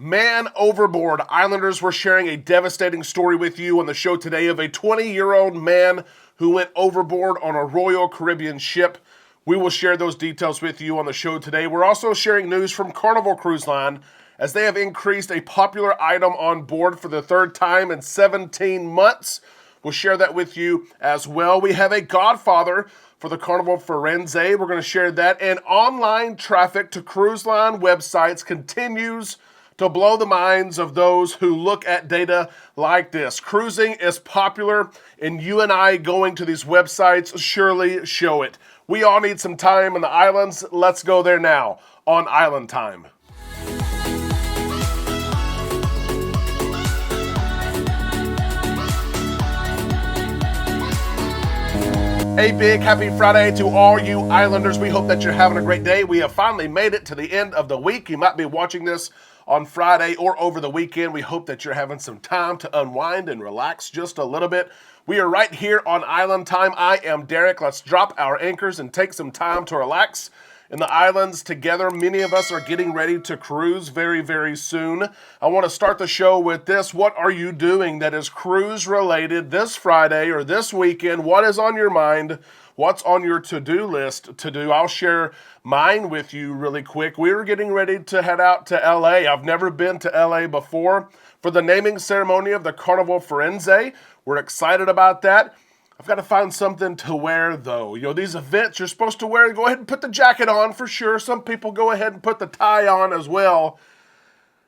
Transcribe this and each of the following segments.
Man overboard. Islanders were sharing a devastating story with you on the show today of a 20-year-old man who went overboard on a Royal Caribbean ship. We will share those details with you on the show today. We're also sharing news from Carnival Cruise Line as they have increased a popular item on board for the third time in 17 months. We'll share that with you as well. We have a Godfather for the Carnival Firenze. We're going to share that. And online traffic to cruise line websites continues to blow the minds of those who look at data like this. Cruising is popular, and you and I going to these websites surely show it. We all need some time in the islands. Let's go there now on Island Time. A big happy Friday to all you Islanders. We hope that you're having a great day. We have finally made it to the end of the week. You might be watching this on Friday or over the weekend. We hope that you're having some time to unwind and relax just a little bit. We are right here on Island Time. I am Derek. Let's drop our anchors and take some time to relax in the islands together. Many of us are getting ready to cruise very, very soon. I want to start the show with this. What are you doing that is cruise related this Friday or this weekend? What is on your mind? What's on your to-do list to do? I'll share mine with you really quick. We're getting ready to head out to LA. I've never been to LA before for the naming ceremony of the Carnival Firenze. We're excited about that. I've got to find something to wear, though. You know, these events you're supposed to wear, go ahead and put the jacket on for sure. Some people go ahead and put the tie on as well.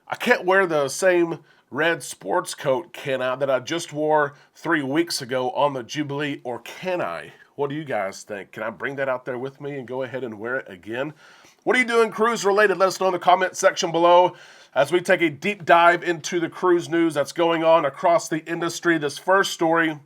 I can't wear the same red sports coat, can I, that I just wore 3 weeks ago on the Jubilee, or can I? What do you guys think? Can I bring that out there with me and go ahead and wear it again? What are you doing cruise related? Let us know in the comment section below as we take a deep dive into the cruise news that's going on across the industry. This first story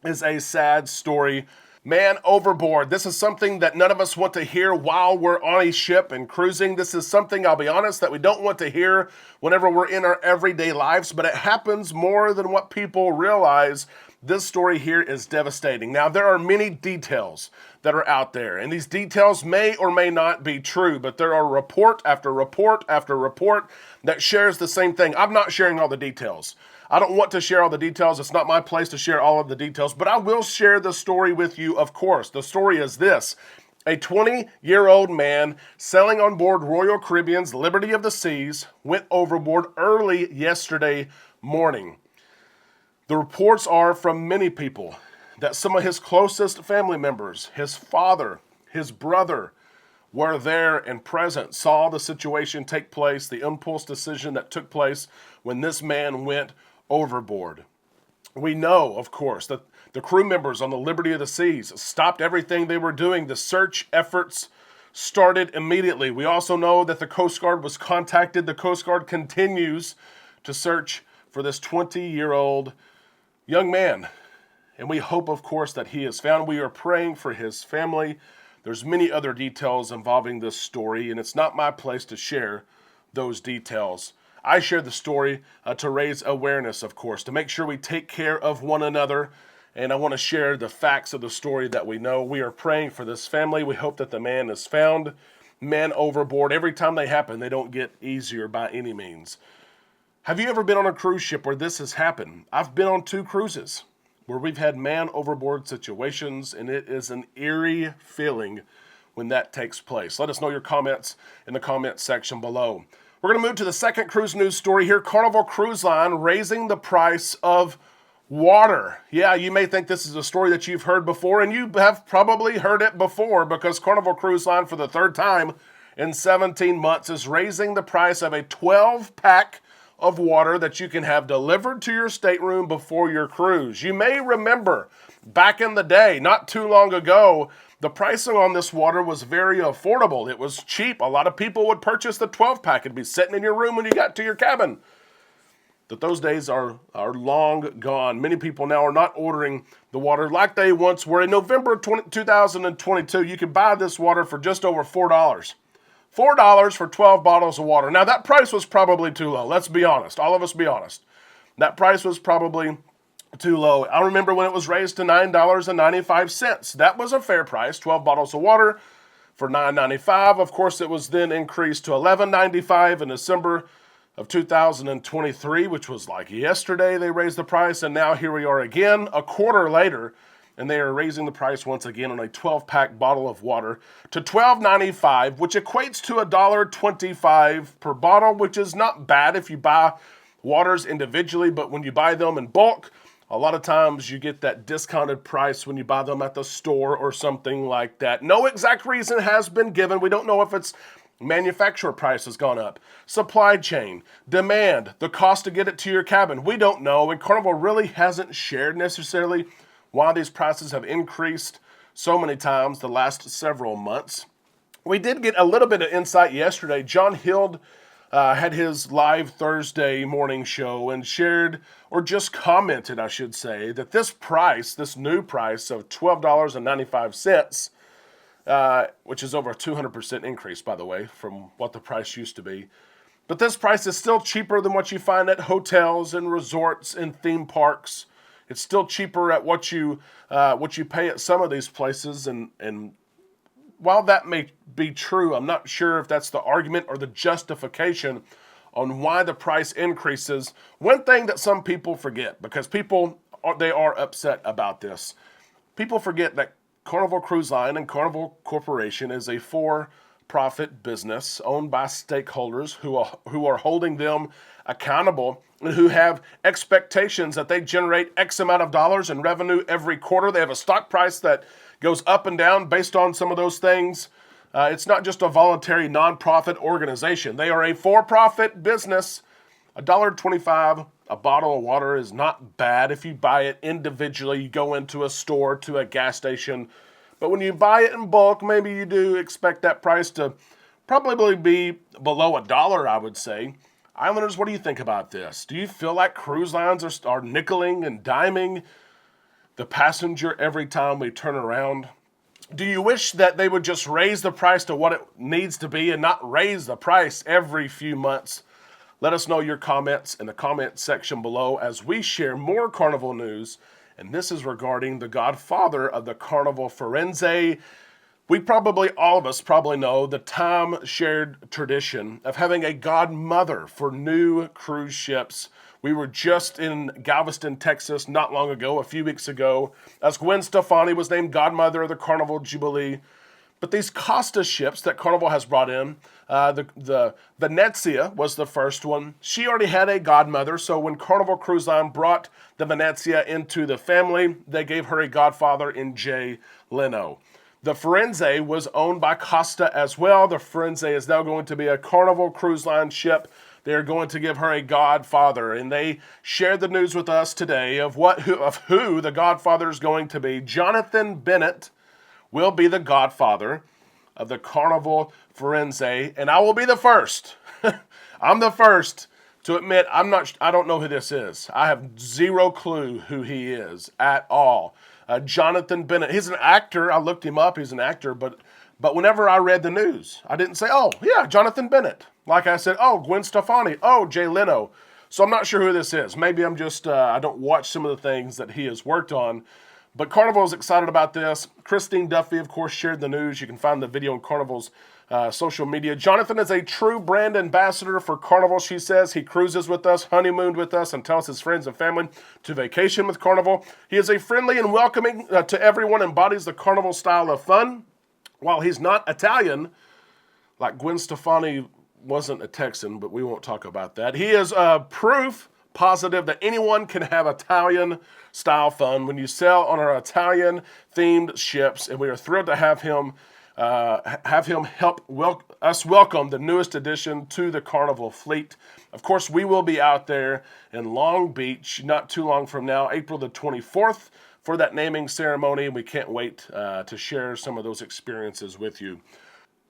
is a sad story. Man overboard. This is something that none of us want to hear while we're on a ship and cruising. This is something, I'll be honest, that we don't want to hear whenever we're in our everyday lives, but it happens more than what people realize. This story here is devastating. Now, there are many details that are out there, and these details may or may not be true, but there are report after report after report that shares the same thing. I'm not sharing all the details. I don't want to share all the details. It's not my place to share all of the details, but I will share the story with you, of course. The story is this. A 20-year-old man sailing on board Royal Caribbean's Liberty of the Seas went overboard early yesterday morning. The reports are from many people that some of his closest family members, his father, his brother, were there and present, saw the situation take place, the impulse decision that took place when this man went overboard. We know, of course, that the crew members on the Liberty of the Seas stopped everything they were doing. The search efforts started immediately. We also know that the Coast Guard was contacted. The Coast Guard continues to search for this 20-year-old young man. And we hope, of course, that he is found. We are praying for his family. There's many other details involving this story, and it's not my place to share those details. I share the story to raise awareness, of course, to make sure we take care of one another. And I want to share the facts of the story that we know. We are praying for this family. We hope that the man is found. Men overboard, every time they happen, they don't get easier by any means. Have you ever been on a cruise ship where this has happened? I've been on 2 cruises where we've had man overboard situations, and it is an eerie feeling when that takes place. Let us know your comments in the comment section below. We're going to move to the second cruise news story here. Carnival Cruise Line raising the price of water. Yeah, you may think this is a story that you've heard before, and you have probably heard it before because Carnival Cruise Line, for the third time in 17 months, is raising the price of a 12-pack of water that you can have delivered to your stateroom before your cruise. You may remember back in the day, not too long ago, the pricing on this water was very affordable. It was cheap. A lot of people would purchase the 12-pack. It'd be sitting in your room when you got to your cabin. But those days are long gone. Many people now are not ordering the water like they once were. In November 2022, you could buy this water for just over $4. $4 for 12 bottles of water. Now, that price was probably too low. Let's be honest. All of us be honest. That price was probably too low. I remember when it was raised to $9.95. That was a fair price, 12 bottles of water for $9.95. Of course, it was then increased to $11.95 in December of 2023, which was like yesterday they raised the price, and now here we are again a quarter later, and they are raising the price once again on a 12-pack bottle of water to $12.95, which equates to $1.25 per bottle, which is not bad if you buy waters individually, but when you buy them in bulk, a lot of times you get that discounted price when you buy them at the store or something like that. No exact reason has been given. We don't know if it's manufacturer price has gone up, supply chain, demand, the cost to get it to your cabin. We don't know, and Carnival really hasn't shared necessarily why these prices have increased so many times the last several months. We did get a little bit of insight yesterday. John Hild had his live Thursday morning show and shared, or just commented, I should say, that this price, this new price of $12.95, which is over a 200% increase, by the way, from what the price used to be. But this price is still cheaper than what you find at hotels and resorts and theme parks. It's still cheaper at what you pay at some of these places. And while that may be true, I'm not sure if that's the argument or the justification on why the price increases. One thing that some people forget, because they are upset about this. People forget that Carnival Cruise Line and Carnival Corporation is a for-profit business owned by stakeholders who are holding them accountable and who have expectations that they generate X amount of dollars in revenue every quarter. They have a stock price that goes up and down based on some of those things. It's not just a voluntary nonprofit organization. They are a for-profit business. $1.25 a bottle of water is not bad if you buy it individually. You go into a store, to a gas station. But when you buy it in bulk, maybe you do expect that price to probably be below $1, I would say. Islanders, what do you think about this? Do you feel like cruise lines are nickeling and diming the passenger every time we turn around? Do you wish that they would just raise the price to what it needs to be and not raise the price every few months? Let us know your comments in the comment section below as we share more Carnival news. And this is regarding the Godfather of the Carnival Firenze. All of us probably know the time-shared tradition of having a godmother for new cruise ships. We were just in Galveston, Texas, not long ago, a few weeks ago, as Gwen Stefani was named godmother of the Carnival Jubilee. But these Costa ships that Carnival has brought in, the Venezia was the first one. She already had a godmother, so when Carnival Cruise Line brought the Venezia into the family, they gave her a godfather in Jay Leno. The Firenze was owned by Costa as well. The Firenze is now going to be a Carnival Cruise Line ship. They're going to give her a godfather, and they shared the news with us today of who the godfather is going to be. Jonathan Bennett will be the godfather of the Carnival Firenze, and I will be the first. I'm the first to admit I don't know who this is. I have zero clue who he is at all. Jonathan Bennett, he's an actor. I looked him up. He's an actor, but whenever I read the news, I didn't say, oh, yeah, Jonathan Bennett. Like I said, oh, Gwen Stefani, oh, Jay Leno. So I'm not sure who this is. Maybe I'm just, I don't watch some of the things that he has worked on. But Carnival is excited about this. Christine Duffy, of course, shared the news. You can find the video on Carnival's social media. Jonathan is a true brand ambassador for Carnival, she says. He cruises with us, honeymooned with us, and tells his friends and family to vacation with Carnival. He is a friendly and welcoming to everyone, embodies the Carnival style of fun. While he's not Italian, like Gwen Stefani wasn't a Texan, but we won't talk about that. He is proof positive that anyone can have Italian-style fun when you sail on our Italian-themed ships, and we are thrilled to have him help us welcome the newest addition to the Carnival fleet. Of course, we will be out there in Long Beach not too long from now, April the 24th, for that naming ceremony, and we can't wait to share some of those experiences with you.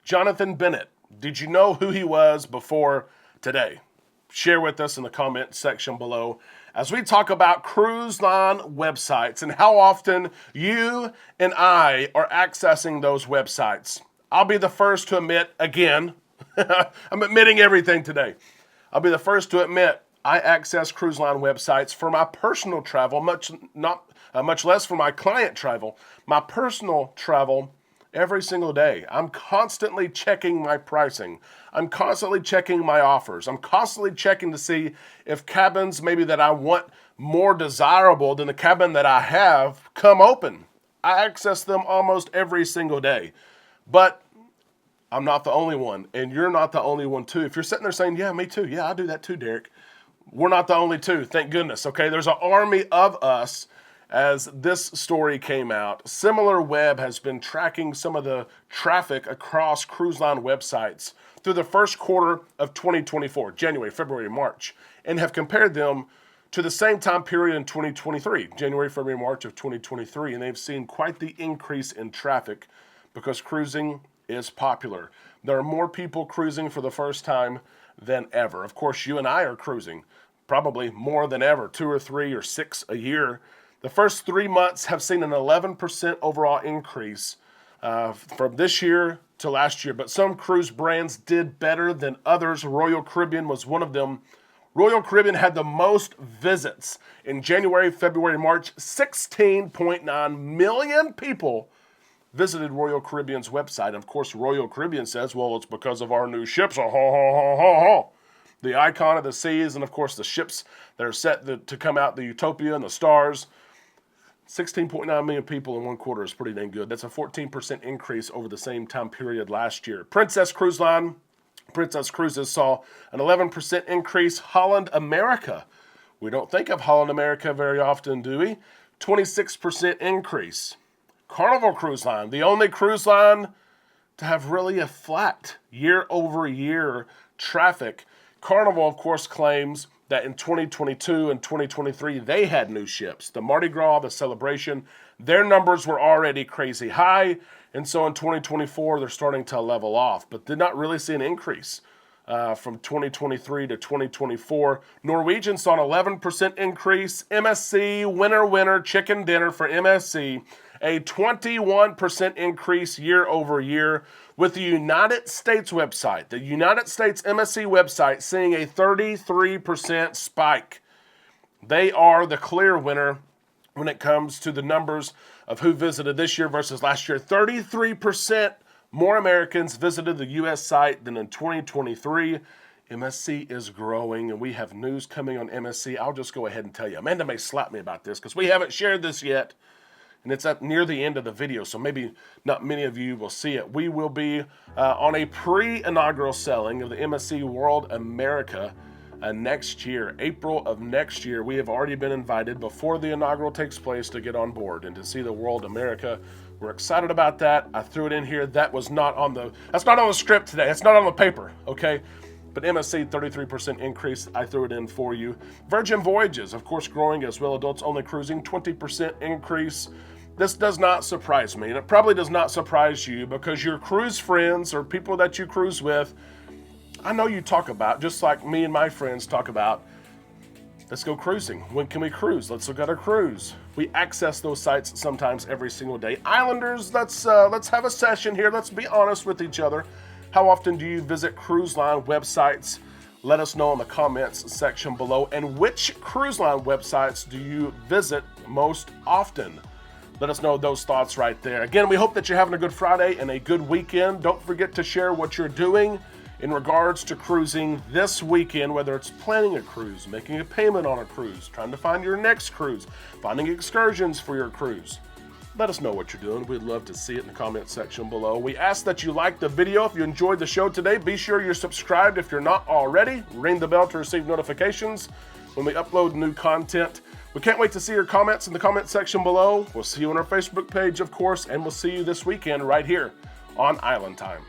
Jonathan Bennett, did you know who he was before today? Share with us in the comment section below as we talk about cruise line websites and how often you and I are accessing those websites. I'll be the first to admit, again, I'm admitting everything today. I'll be the first to admit I access cruise line websites for my personal travel, much less for my client travel. My personal travel every single day. I'm constantly checking my pricing. I'm constantly checking my offers. I'm constantly checking to see if cabins maybe that I want more desirable than the cabin that I have come open. I access them almost every single day. But I'm not the only one, and you're not the only one too. If you're sitting there saying, yeah, me too. Yeah, I do that too, Derek. We're not the only two, thank goodness, okay? There's an army of us. As this story came out, SimilarWeb has been tracking some of the traffic across cruise line websites through the first quarter of 2024, January, February, March, and have compared them to the same time period in 2023, January, February, March of 2023, and they've seen quite the increase in traffic because cruising is popular. There are more people cruising for the first time than ever. Of course, you and I are cruising probably more than ever, 2 or 3 or 6 a year. The first 3 months have seen an 11% overall increase from this year to last year, but some cruise brands did better than others. Royal Caribbean was one of them. Royal Caribbean had the most visits in January, February, March. 16.9 million people visited Royal Caribbean's website. And of course, Royal Caribbean says, well, it's because of our new ships. The Icon of the Seas, and of course, the ships that are set to come out, the Utopia and the Stars. 16.9 million people in 1 quarter is pretty dang good. That's a 14% increase over the same time period last year. Princess Cruises saw an 11% increase. Holland America. We don't think of Holland America very often, do we? 26% increase. Carnival Cruise Line, the only cruise line to have really a flat year-over-year traffic. Carnival, of course, claims that in 2022 and 2023, they had new ships. The Mardi Gras, the Celebration, their numbers were already crazy high. And so in 2024, they're starting to level off, but did not really see an increase from 2023 to 2024. Norwegian saw an 11% increase. MSC, winner, chicken dinner for MSC. A 21% increase year over year, with the United States website, the United States MSC website, seeing a 33% spike. They are the clear winner when it comes to the numbers of who visited this year versus last year. 33% more Americans visited the U.S. site than in 2023. MSC is growing, and we have news coming on MSC. I'll just go ahead and tell you. Amanda may slap me about this because we haven't shared this yet. And it's at near the end of the video, so maybe not many of you will see it. We will be on a pre-inaugural selling of the MSC World America next year, April of next year. We have already been invited before the inaugural takes place to get on board and to see the World America. We're excited about that. I threw it in here. That's not on the script today. It's not on the paper, okay? But MSC, 33% increase. I threw it in for you. Virgin Voyages, of course, growing as well. Adults only cruising, 20% increase. This does not surprise me, and it probably does not surprise you because your cruise friends or people that you cruise with, I know you talk about, just like me and my friends talk about, let's go cruising. When can we cruise? Let's look at a cruise. We access those sites sometimes every single day. Islanders, let's have a session here. Let's be honest with each other. How often do you visit cruise line websites? Let us know in the comments section below. And which cruise line websites do you visit most often? Let us know those thoughts right there. Again, we hope that you're having a good Friday and a good weekend. Don't forget to share what you're doing in regards to cruising this weekend, whether it's planning a cruise, making a payment on a cruise, trying to find your next cruise, finding excursions for your cruise. Let us know what you're doing. We'd love to see it in the comment section below. We ask that you like the video. If you enjoyed the show today, be sure you're subscribed if you're not already. Ring the bell to receive notifications when we upload new content. We can't wait to see your comments in the comment section below. We'll see you on our Facebook page, of course, and we'll see you this weekend right here on Island Time.